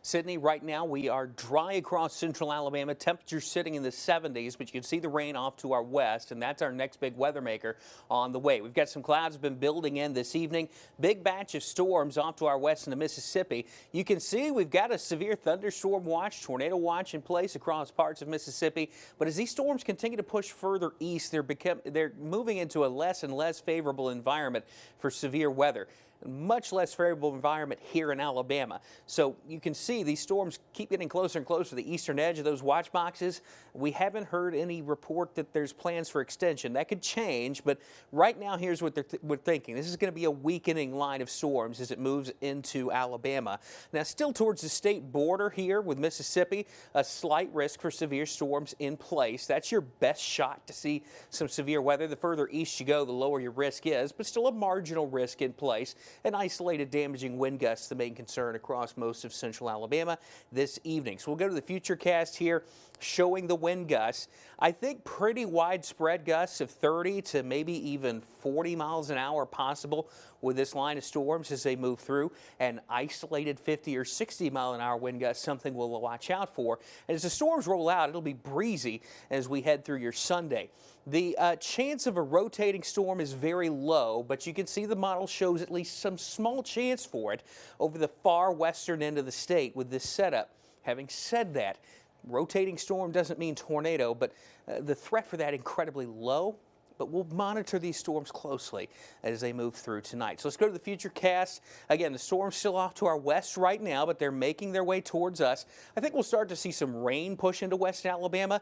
Sydney, right now we are dry across central Alabama. Temperatures sitting in the 70s, but you can see the rain off to our west, and that's our next big weather maker on the way. We've got some clouds been building in this evening. Big batch of storms off to our west into Mississippi. You can see we've got a severe thunderstorm watch, tornado watch in place across parts of Mississippi. But as these storms continue to push further east, they're moving into a less and less favorable environment for severe weather. Much less favorable environment here in Alabama. So you can see these storms keep getting closer and closer to the eastern edge of those watch boxes. We haven't heard any report that there's plans for extension. That could change, but right now here's what we're thinking. This is going to be a weakening line of storms as it moves into Alabama. Now still towards the state border here with Mississippi, a slight risk for severe storms in place. That's your best shot to see some severe weather. The further east you go, the lower your risk is, but still a marginal risk in place. An isolated damaging wind gusts the main concern across most of central Alabama this evening. So we'll go to the futurecast here showing the wind gusts. I think pretty widespread gusts of 30 to maybe even 40 miles an hour possible with this line of storms as they move through. An isolated 50 or 60 mile an hour wind gust, something we'll watch out for. And as the storms roll out, it'll be breezy as we head through your Sunday. The chance of a rotating storm is very low, but you can see the model shows at least some small chance for it over the far western end of the state with this setup. Having said that, rotating storm doesn't mean tornado, but the threat for that incredibly low. But we'll monitor these storms closely as they move through tonight. So let's go to the futurecast. Again, the storm's still off to our west right now, but they're making their way towards us. I think we'll start to see some rain push into west Alabama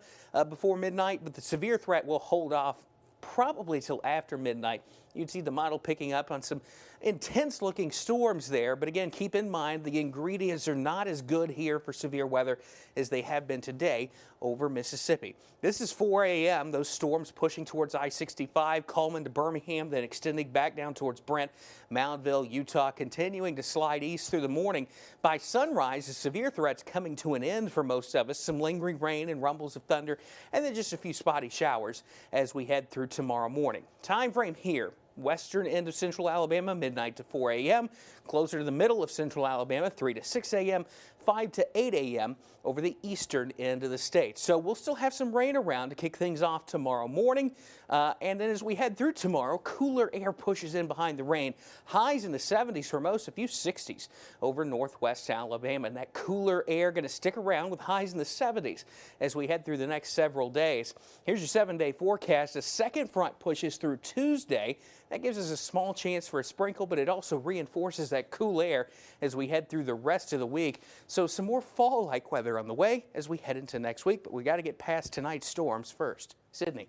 before midnight, but the severe threat will hold off probably till after midnight. You'd see the model picking up on some intense looking storms there. But again, keep in mind the ingredients are not as good here for severe weather as they have been today over Mississippi. This is 4 a.m. Those storms pushing towards I-65, Cullman to Birmingham, then extending back down towards Brent, Moundville, Utah, continuing to slide east through the morning. By sunrise, the severe threats coming to an end for most of us. Some lingering rain and rumbles of thunder, and then just a few spotty showers as we head through tomorrow morning. Time frame here. Western end of central Alabama, midnight to 4 a.m. Closer to the middle of central Alabama, 3 to 6 a.m., 5 to 8 a.m. over the eastern end of the state. So we'll still have some rain around to kick things off tomorrow morning. And then as we head through tomorrow, cooler air pushes in behind the rain. Highs in the 70s for most, a few 60s over northwest Alabama. And that cooler air going to stick around with highs in the 70s as we head through the next several days. Here's your 7-day forecast. A second front pushes through Tuesday. That gives us a small chance for a sprinkle, but it also reinforces that cool air as we head through the rest of the week. So some more fall-like weather on the way as we head into next week, but we got to get past tonight's storms first. Sydney.